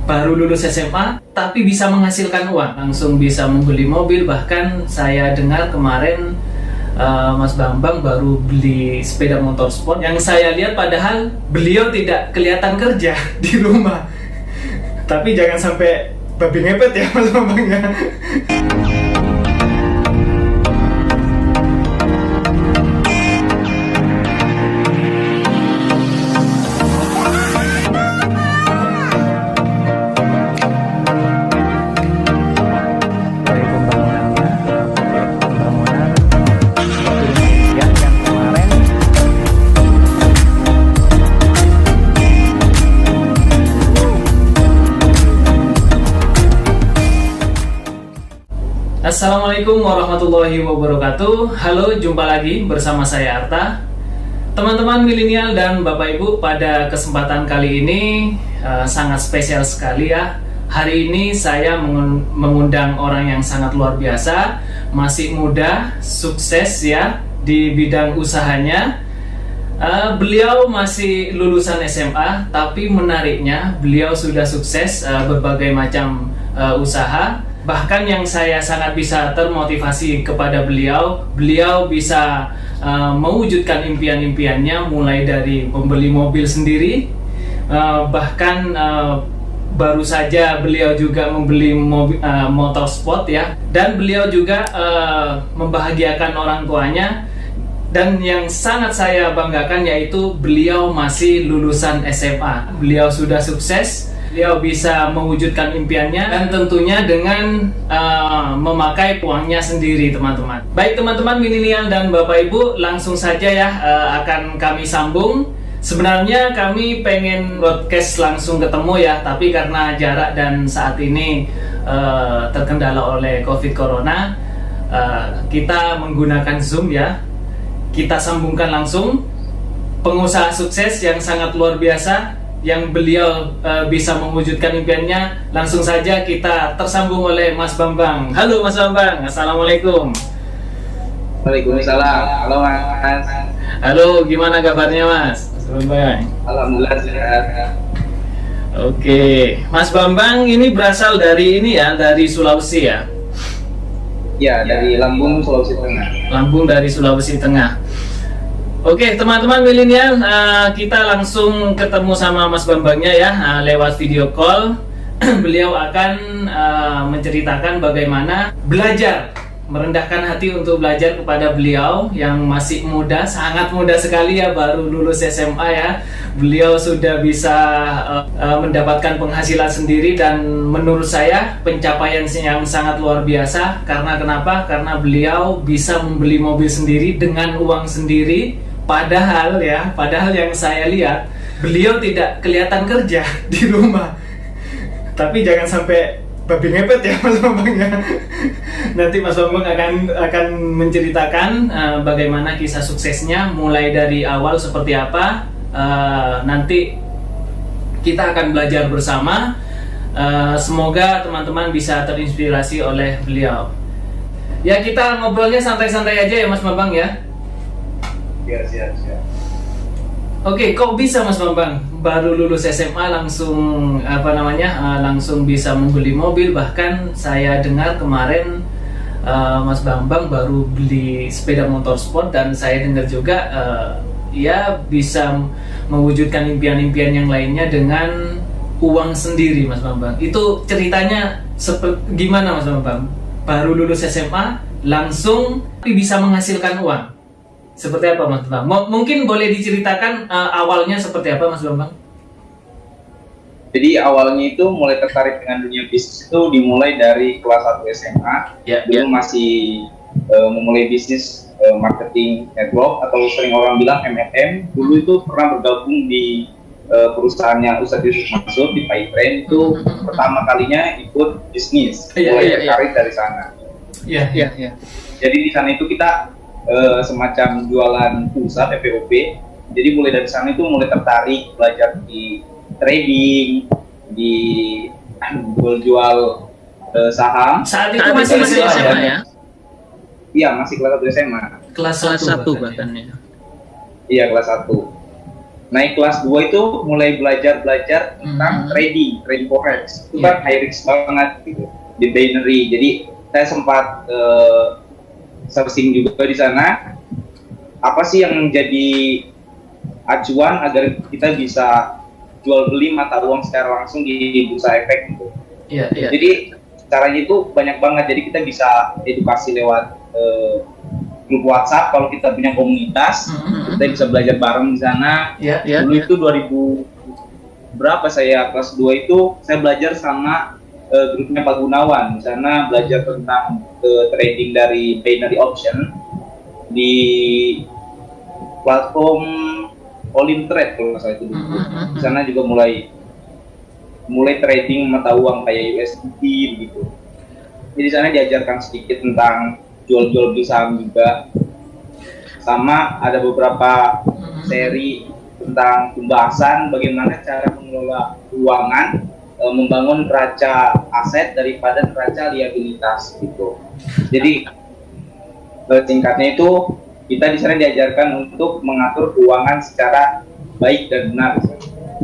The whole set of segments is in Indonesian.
baru lulus SMA tapi bisa menghasilkan uang, langsung bisa membeli mobil. Bahkan saya dengar kemarin Mas Bambang baru beli sepeda motor sport yang saya lihat, padahal beliau tidak kelihatan kerja di rumah. Tapi jangan sampai babi ngepet ya Mas Bambang ya. Assalamualaikum warahmatullahi wabarakatuh. Halo, jumpa lagi bersama saya Arta. Teman-teman milenial dan Bapak Ibu, pada kesempatan kali ini sangat spesial sekali ya. Hari ini saya mengundang orang yang sangat luar biasa, masih muda, sukses ya di bidang usahanya. Beliau masih lulusan SMA, tapi menariknya beliau sudah sukses berbagai macam usaha. Bahkan yang saya sangat bisa termotivasi kepada beliau bisa mewujudkan impian-impiannya, mulai dari membeli mobil sendiri, bahkan baru saja beliau juga membeli motor sport ya, dan beliau juga membahagiakan orang tuanya. Dan yang sangat saya banggakan yaitu beliau masih lulusan SMA. Beliau sudah sukses, beliau bisa mewujudkan impiannya, dan tentunya dengan memakai uangnya sendiri, teman-teman. Baik teman-teman milenial dan Bapak Ibu, langsung saja ya akan kami sambung. Sebenarnya kami pengen broadcast langsung ketemu ya, tapi karena jarak dan saat ini terkendala oleh COVID Corona, kita menggunakan Zoom ya. Kita sambungkan langsung pengusaha sukses yang sangat luar biasa, yang beliau bisa mewujudkan impiannya. Langsung saja kita tersambung oleh Mas Bambang. Halo Mas Bambang, Assalamualaikum. Waalaikumsalam. Halo Mas. Halo, gimana kabarnya Mas? Mas Bambang. Alhamdulillah sehat. Oke, Mas Bambang ini berasal dari dari Sulawesi ya? Ya, dari Lampung, Sulawesi Tengah. Lampung dari Sulawesi Tengah. Oke, teman-teman milenial, kita langsung ketemu sama Mas Bambangnya ya, lewat video call. Beliau akan menceritakan bagaimana belajar, merendahkan hati untuk belajar kepada beliau yang masih muda, sangat muda sekali ya, baru lulus SMA ya. Beliau sudah bisa mendapatkan penghasilan sendiri, dan menurut saya pencapaian yang sangat luar biasa. Karena kenapa? Karena beliau bisa membeli mobil sendiri dengan uang sendiri. Padahal yang saya lihat beliau tidak kelihatan kerja di rumah. Tapi jangan sampai babi ngepet ya Mas Bambang ya. Nanti Mas Bambang akan menceritakan bagaimana kisah suksesnya mulai dari awal seperti apa. Nanti kita akan belajar bersama. Semoga teman-teman bisa terinspirasi oleh beliau. Ya, kita ngobrolnya santai-santai aja ya Mas Bambang ya. Ya, siap. Oke, kok bisa Mas Bambang baru lulus SMA langsung langsung bisa membeli mobil? Bahkan saya dengar kemarin Mas Bambang baru beli sepeda motor sport, dan saya dengar juga ya bisa mewujudkan impian-impian yang lainnya dengan uang sendiri Mas Bambang. Itu ceritanya gimana Mas Bambang? Baru lulus SMA langsung tapi bisa menghasilkan uang. Seperti apa Mas Bambang? Mungkin boleh diceritakan awalnya seperti apa Mas Bambang? Jadi awalnya itu mulai tertarik dengan dunia bisnis itu dimulai dari kelas 1 SMA. Dulu masih memulai bisnis marketing network, atau sering orang bilang MLM. Dulu itu pernah bergabung di perusahaannya Ustadz Yusuf Mansur di Paitrain. Itu pertama kalinya ikut bisnis, mulai tertarik dari sana. Iya. Jadi di sana itu kita semacam jualan pulsa PPOP. Jadi mulai dari sana itu mulai tertarik belajar di trading, di jual saham. Saat itu masih SMA ya? Iya, masih kelas 1 SMA. Kelas 1 bahkan ya? Iya, kelas 1. Naik kelas 2 itu mulai belajar tentang trading forex. Itu kan high risk banget gitu di binary. Jadi saya sempat searching juga di sana apa sih yang menjadi acuan agar kita bisa jual beli mata uang secara langsung di bursa efek gitu. Jadi caranya itu banyak banget. Jadi kita bisa edukasi lewat grup WhatsApp kalau kita punya komunitas, kita bisa belajar bareng di sana. Dulu itu 2000 berapa saya kelas 2 itu saya belajar sama grupnya Pak Gunawan. Di sana belajar tentang trading dari binary option di platform All-in Trade kalau nggak salah itu. Di sana juga mulai trading mata uang kayak USDT gitu. Jadi di sana diajarkan sedikit tentang jual-jual beli saham juga. Sama ada beberapa seri tentang pembahasan bagaimana cara mengelola keuangan, membangun neraca aset daripada neraca liabilitas gitu. Jadi singkatnya itu kita di sana diajarkan untuk mengatur keuangan secara baik dan benar.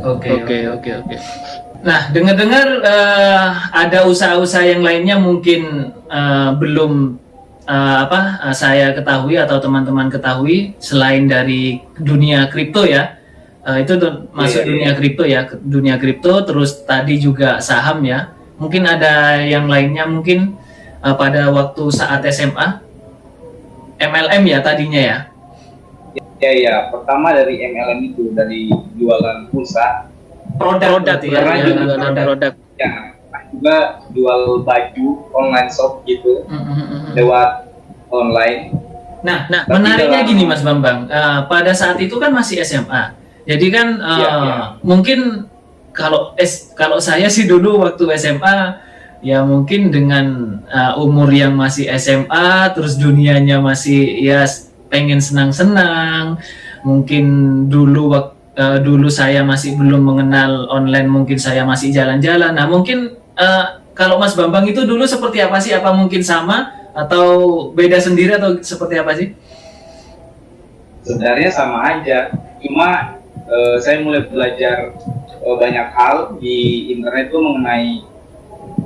Oke. Nah, dengar-dengar ada usaha-usaha yang lainnya mungkin belum saya ketahui atau teman-teman ketahui selain dari dunia kripto ya. Itu masuk dunia kripto ya, dunia kripto, terus tadi juga saham ya. Mungkin ada yang lainnya mungkin pada waktu saat SMA MLM ya tadinya ya. Ya, pertama dari MLM itu dari jualan pulsa, produk ya, produk. Ya, juga jual baju online shop gitu lewat online. Nah menariknya gini Mas Bambang, pada saat itu kan masih SMA. Jadi kan mungkin kalau saya sih dulu waktu SMA ya mungkin dengan umur yang masih SMA, terus dunianya masih ya pengen senang-senang. Mungkin dulu saya masih belum mengenal online, mungkin saya masih jalan-jalan. Nah mungkin kalau Mas Bambang itu dulu seperti apa sih? Apa mungkin sama atau beda sendiri atau seperti apa sih? Sebenarnya sama aja, cuma saya mulai belajar banyak hal di internet itu mengenai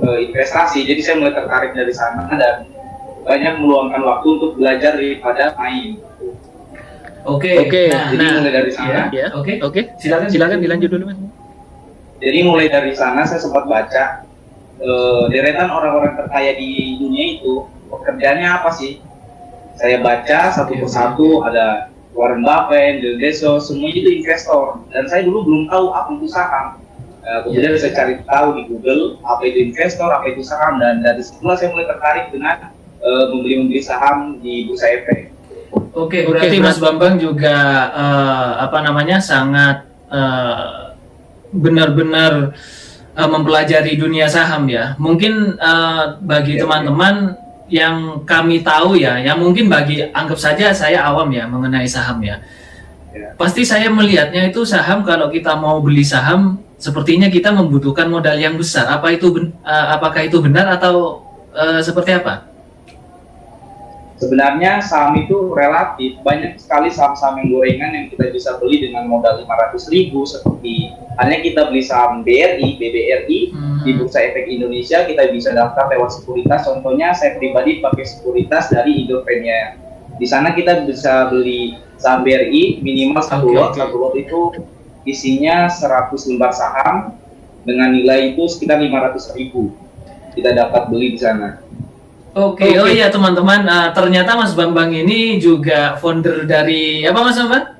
investasi. Jadi saya mulai tertarik dari sana dan banyak meluangkan waktu untuk belajar daripada main. Oke. Jadi mulai dari sana. Oke. Silakan dilanjut dulu Mas. Jadi mulai dari sana saya sempat baca deretan orang-orang terkaya di dunia itu pekerjaannya apa sih? Saya baca satu persatu, ada Warren Buffett, Jeff Bezos, semua itu investor. Dan saya dulu belum tahu apa itu saham. Kemudian saya cari tahu di Google apa itu investor, apa itu saham, dan dari situlah saya mulai tertarik dengan membeli saham di bursa efek. Oke, berarti Mas Bambang juga sangat benar-benar mempelajari dunia saham ya. Mungkin bagi teman-teman yang kami tahu ya, yang mungkin anggap saja saya awam ya mengenai saham ya. Pasti saya melihatnya itu saham, kalau kita mau beli saham sepertinya kita membutuhkan modal yang besar. Apakah itu benar atau seperti apa? Sebenarnya saham itu relatif, banyak sekali saham-saham yang gorengan yang kita bisa beli dengan modal 500.000, seperti halnya kita beli saham BBRI di Bursa Efek Indonesia, kita bisa daftar lewat sekuritas. Contohnya saya pribadi pakai sekuritas dari Indo Premier. Di sana kita bisa beli saham BRI minimal satu lot itu isinya 100 lembar saham dengan nilai itu sekitar 500.000. Kita dapat beli di sana. Oke. Oh iya teman-teman, ternyata Mas Bambang ini juga founder dari apa Mas Bambang?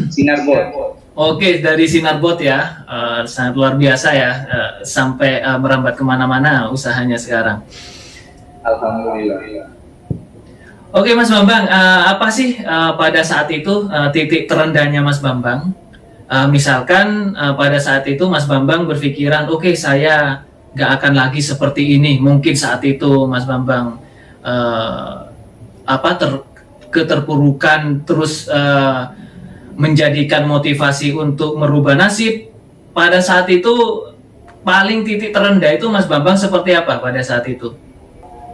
Sinarbot. Oke, dari Sinarbot ya, sangat luar biasa ya, sampai merambat kemana-mana usahanya sekarang. Alhamdulillah. Oke Mas Bambang, apa sih pada saat itu titik terendahnya Mas Bambang? Misalkan pada saat itu Mas Bambang berpikiran, oke, saya gak akan lagi seperti ini. Mungkin saat itu Mas Bambang keterpurukan, terus menjadikan motivasi untuk merubah nasib. Pada saat itu paling titik terendah itu Mas Bambang seperti apa pada saat itu?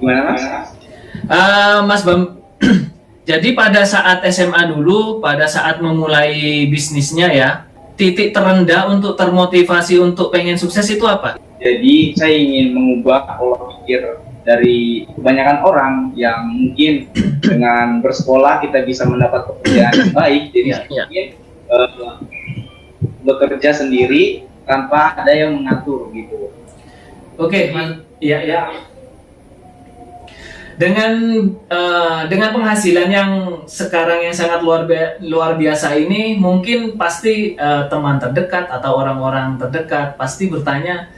Gimana Mas? Mas Bambang Jadi pada saat SMA dulu, pada saat memulai bisnisnya ya, titik terendah untuk termotivasi untuk pengen sukses itu apa? Jadi saya ingin mengubah pola pikir dari kebanyakan orang yang mungkin dengan bersekolah kita bisa mendapat pekerjaan yang baik, jadi mungkin bekerja sendiri tanpa ada yang mengatur gitu. Oke, ya. Dengan penghasilan yang sekarang yang sangat luar biasa ini, mungkin pasti teman terdekat atau orang-orang terdekat pasti bertanya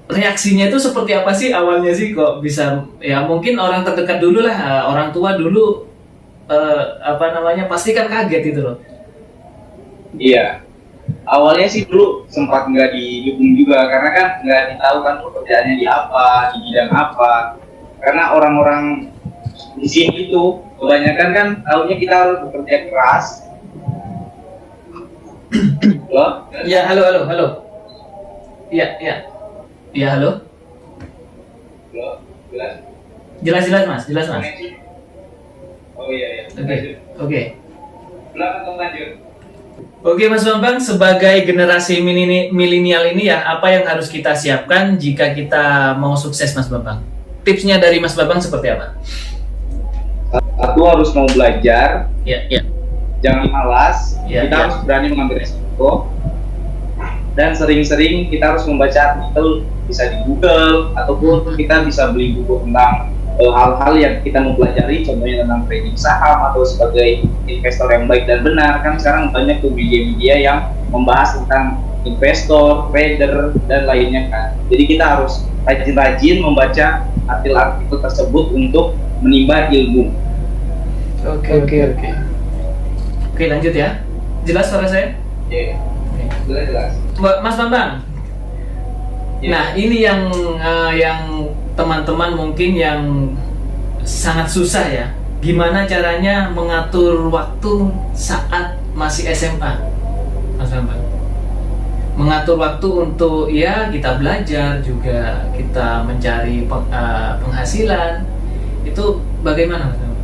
reaksinya itu seperti apa sih awalnya sih kok bisa, ya mungkin orang terdekat dulu lah, orang tua dulu pasti kan kaget gitu loh. Iya, awalnya sih dulu sempat nggak didukung juga karena kan nggak ditahu kan pekerjaannya di apa, di bidang apa. Karena orang-orang di sini itu kebanyakan kan tahunya kita harus bekerja keras. Halo? Ya, halo. Iya. Ya, halo. Halo, Jelas Mas. Oh iya. Oke. Lanjut. Oke Mas Bambang, sebagai generasi milenial ini ya, apa yang harus kita siapkan jika kita mau sukses Mas Bambang? Tipsnya dari Mas Bambang seperti apa? Satu, harus mau belajar. Ya. Jangan malas. Kita harus berani mengambil resiko. Dan sering-sering kita harus membaca artikel, bisa di Google ataupun kita bisa beli buku tentang hal-hal yang kita mau pelajari, contohnya tentang trading saham atau sebagai investor yang baik dan benar. Kan sekarang banyak tuh media-media yang membahas tentang investor, trader, dan lainnya kan. Jadi kita harus rajin-rajin membaca artikel tersebut untuk menimba ilmu. Oke, lanjut ya. Jelas suara saya? Iya. Jelas. Mas Bambang. Nah, ini yang teman-teman mungkin yang sangat susah ya. Gimana caranya mengatur waktu saat masih SMA, Mas Bambang? Mengatur waktu untuk ya kita belajar juga, kita mencari penghasilan, itu bagaimana Mas Bambang?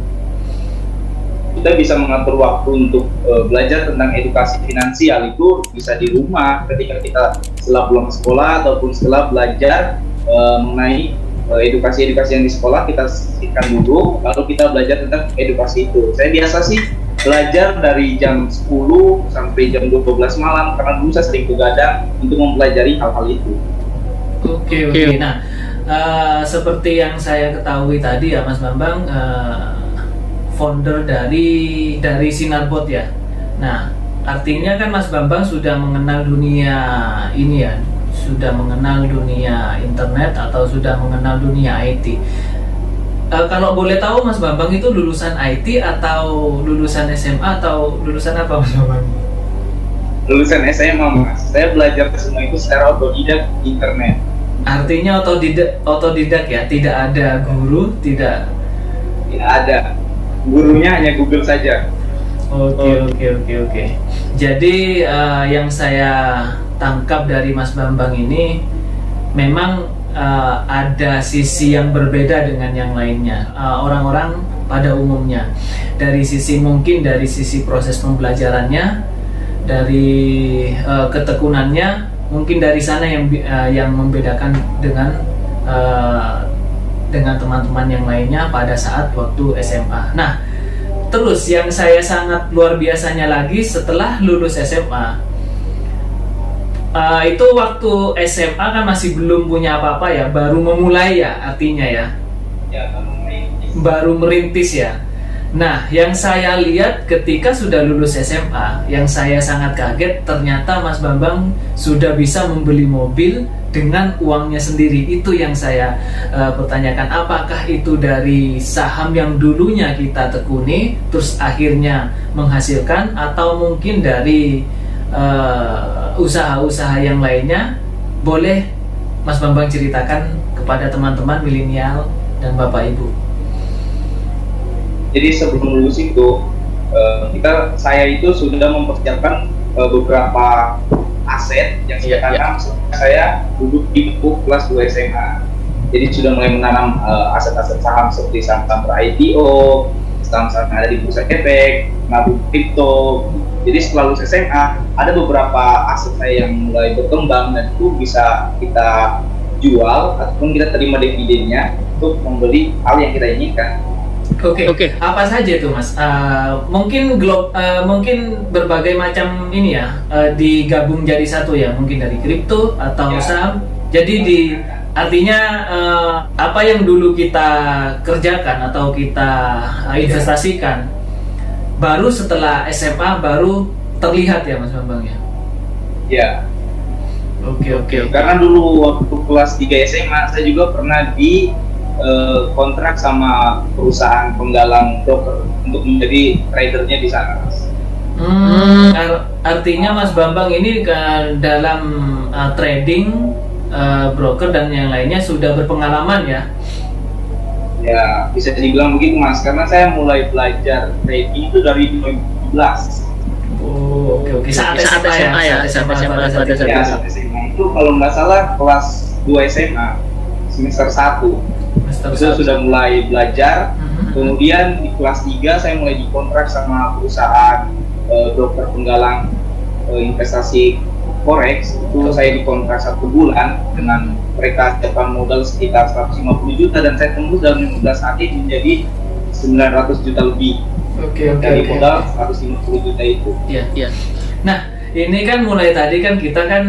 Kita bisa mengatur waktu untuk belajar tentang edukasi finansial itu bisa di rumah ketika kita setelah pulang sekolah ataupun setelah belajar mengenai edukasi yang di sekolah, kita sisihkan dulu lalu kita belajar tentang edukasi itu. Saya biasa sih belajar dari jam 10 sampai jam 12 malam karena dulu saya sering begadang untuk mempelajari hal-hal itu. Oke. Nah, seperti yang saya ketahui tadi ya Mas Bambang, founder dari Sinarbot ya. Nah, artinya kan Mas Bambang sudah mengenal dunia ini ya, sudah mengenal dunia internet atau sudah mengenal dunia IT. Kalau boleh tahu Mas Bambang itu lulusan IT atau lulusan SMA atau lulusan apa Mas Bambang? Lulusan SMA Mas. Saya belajar semua itu secara otodidak di internet. Artinya otodidak ya, tidak ada guru, tidak ada. Gurunya hanya Google saja. Oke. Jadi yang saya tangkap dari Mas Bambang ini memang ada sisi yang berbeda dengan yang lainnya, orang-orang pada umumnya. Dari sisi proses pembelajarannya, dari ketekunannya, mungkin dari sana yang membedakan dengan teman-teman yang lainnya pada saat waktu SMA. Nah, terus yang saya sangat luar biasanya lagi setelah lulus SMA, itu waktu SMA kan masih belum punya apa-apa ya, baru memulai ya artinya ya. Baru merintis ya. Nah, yang saya lihat ketika sudah lulus SMA, yang saya sangat kaget ternyata Mas Bambang sudah bisa membeli mobil dengan uangnya sendiri. Itu yang saya pertanyakan, apakah itu dari saham yang dulunya kita tekuni terus akhirnya menghasilkan, atau mungkin dari usaha-usaha yang lainnya? Boleh Mas Bambang ceritakan kepada teman-teman milenial dan Bapak Ibu. Jadi sebelum lulus itu saya itu sudah mempersiapkan beberapa aset yang sekarang saya duduk di kelas 2 SMA. Jadi sudah mulai menanam aset-aset saham seperti saham IPO, saham-saham yang ada di bursa efek, nabung kripto. Jadi setelah lulus SMA, ada beberapa aset saya yang mulai berkembang dan itu bisa kita jual ataupun kita terima dividennya untuk membeli hal yang kita inginkan. Oke. Apa saja itu Mas? Mungkin mungkin berbagai macam ini ya, digabung jadi satu ya, mungkin dari kripto atau saham. Jadi artinya apa yang dulu kita kerjakan atau kita investasikan, baru setelah SMA baru terlihat ya Mas Bambang ya? Ya. Oke. Karena dulu waktu kelas 3 SMA saya juga pernah di kontrak sama perusahaan penggalang broker untuk menjadi tradernya di sana, Mas. Artinya Mas Bambang ini dalam trading, broker dan yang lainnya sudah berpengalaman ya? Ya, bisa dibilang begitu Mas, karena saya mulai belajar trading itu dari 2017. Oh, oke. Saat SMA itu kalau nggak salah kelas 2 SMA semester 1 itu sudah mulai belajar. Kemudian di kelas 3 saya mulai dikontrak sama perusahaan broker penggalang investasi forex. Itu saya dikontrak 1 bulan dengan mereka siapkan modal sekitar 150 juta dan saya tembus dalam 15 hari menjadi 900 juta lebih. Dari modal 150 juta itu. Iya. Nah, ini kan mulai tadi kan kita kan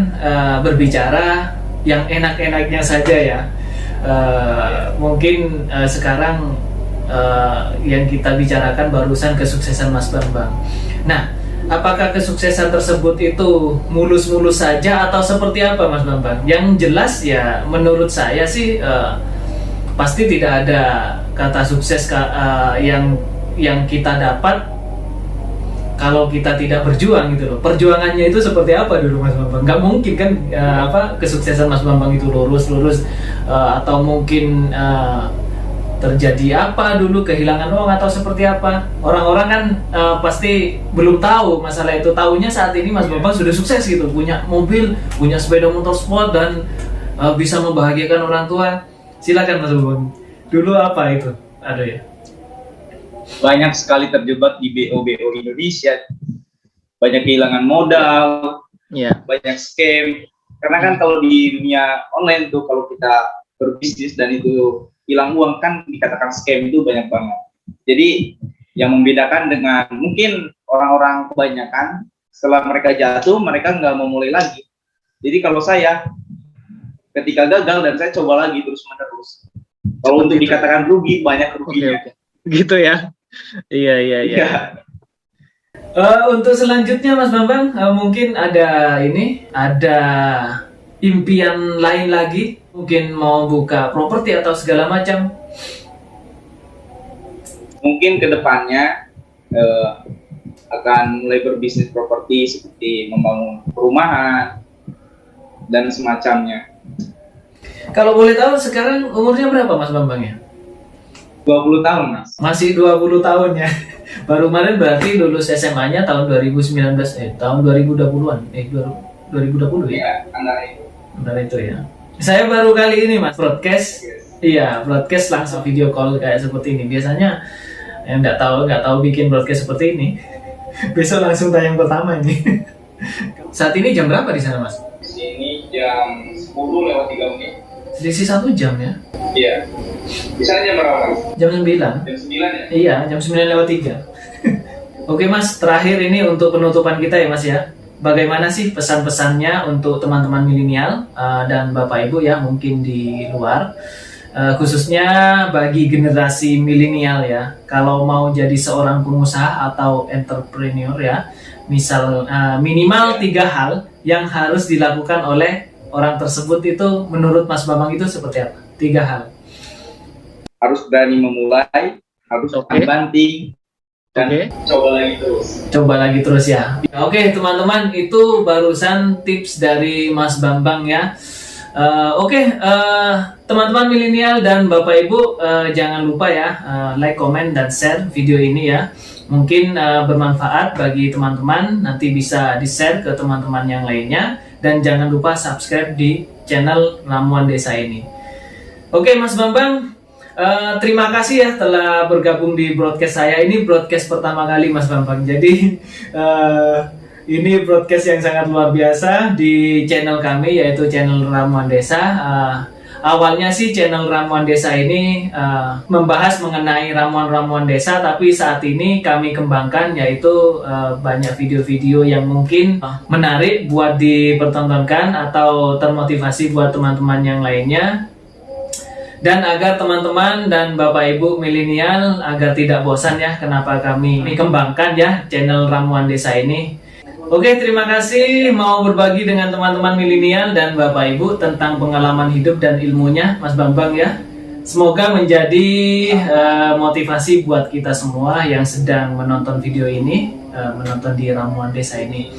berbicara yang enak-enaknya saja ya. Mungkin sekarang yang kita bicarakan barusan kesuksesan Mas Bambang. Nah, apakah kesuksesan tersebut itu mulus-mulus saja atau seperti apa Mas Bambang? Yang jelas ya menurut saya sih pasti tidak ada kata sukses yang kita dapat kalau kita tidak berjuang gitu loh. Perjuangannya itu seperti apa dulu Mas Bambang? Nggak mungkin kan kesuksesan Mas Bambang itu lurus atau mungkin terjadi apa dulu, kehilangan uang atau seperti apa. Orang-orang kan pasti belum tahu masalah itu. Tahunya saat ini Mas Bambang sudah sukses gitu, punya mobil, punya sepeda motor sport dan bisa membahagiakan orang tua. Silakan Mas Bambang. Dulu apa itu? Ada ya? Banyak sekali terjebak di BO Indonesia, banyak kehilangan modal, banyak scam. Karena kan kalau di dunia online tuh kalau kita berbisnis dan itu hilang uang kan dikatakan scam itu banyak banget. Jadi yang membedakan dengan mungkin orang-orang kebanyakan setelah mereka jatuh mereka nggak mau mulai lagi. Jadi kalau saya ketika gagal dan saya coba lagi terus menerus. Kalau untuk dikatakan rugi banyak ruginya. Gitu ya. Iya. Untuk selanjutnya Mas Bambang, mungkin ada impian lain lagi, mungkin mau buka properti atau segala macam. Mungkin kedepannya akan mulai berbisnis properti seperti membangun perumahan dan semacamnya. Kalau boleh tahu sekarang umurnya berapa Mas Bambang ya? 20 tahun Mas. Masih 20 tahun ya. Baru kemarin berarti lulus SMA-nya tahun 2019 tahun 2020-an. 2020 ya? Antara itu ya. Saya baru kali ini Mas broadcast. Iya, broadcast langsung video call kayak seperti ini. Biasanya yang nggak tahu bikin broadcast seperti ini. Besok langsung tayang pertama ini. Saat ini jam berapa di sana Mas? Di sini jam 10:03. Selisih 1 jam ya? Iya. Di sana jam berapa Mas? Jam 9. Jam 9 ya? Iya, jam 9:03. Oke Mas, terakhir ini untuk penutupan kita ya Mas ya. Bagaimana sih pesan-pesannya untuk teman-teman milenial dan Bapak Ibu ya mungkin di luar, khususnya bagi generasi milenial ya, kalau mau jadi seorang pengusaha atau entrepreneur ya, misal minimal 3 hal yang harus dilakukan oleh orang tersebut itu menurut Mas Bambang itu seperti apa? 3 hal. Harus berani memulai, harus banting, dan coba lagi terus ya. Oke teman-teman, itu barusan tips dari Mas Bambang ya. Teman-teman milenial dan Bapak Ibu, jangan lupa ya like, comment, dan share video ini ya. Mungkin bermanfaat bagi teman-teman, nanti bisa di-share ke teman-teman yang lainnya. Dan jangan lupa subscribe di channel Ramuan Desa ini. Oke Mas Bambang, Terima kasih ya telah bergabung di broadcast saya. Ini broadcast pertama kali Mas Bambang. Jadi ini broadcast yang sangat luar biasa di channel kami, yaitu channel Ramuan Desa. Awalnya sih channel Ramuan Desa ini membahas mengenai ramuan-ramuan desa, tapi saat ini kami kembangkan, yaitu banyak video-video yang mungkin menarik buat dipertontonkan atau termotivasi buat teman-teman yang lainnya. Dan agar teman-teman dan Bapak Ibu milenial agar tidak bosan ya, kenapa kami kembangkan ya channel Ramuan Desa ini. Oke, terima kasih mau berbagi dengan teman-teman milenial dan Bapak Ibu tentang pengalaman hidup dan ilmunya Mas Bambang ya. Semoga menjadi motivasi buat kita semua yang sedang menonton video ini, menonton di Ramuan Desa ini.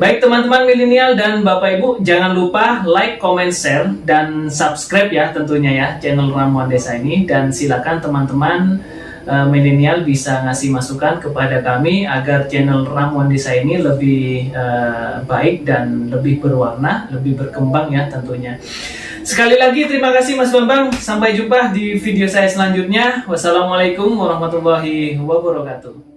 Baik teman-teman milenial dan Bapak Ibu, jangan lupa like, comment, share, dan subscribe ya tentunya ya channel Ramuan Desa ini. Dan silakan teman-teman milenial bisa ngasih masukan kepada kami agar channel Ramuan Desa ini lebih baik dan lebih berwarna, lebih berkembang ya tentunya. Sekali lagi terima kasih Mas Bambang. Sampai jumpa di video saya selanjutnya. Wassalamualaikum warahmatullahi wabarakatuh.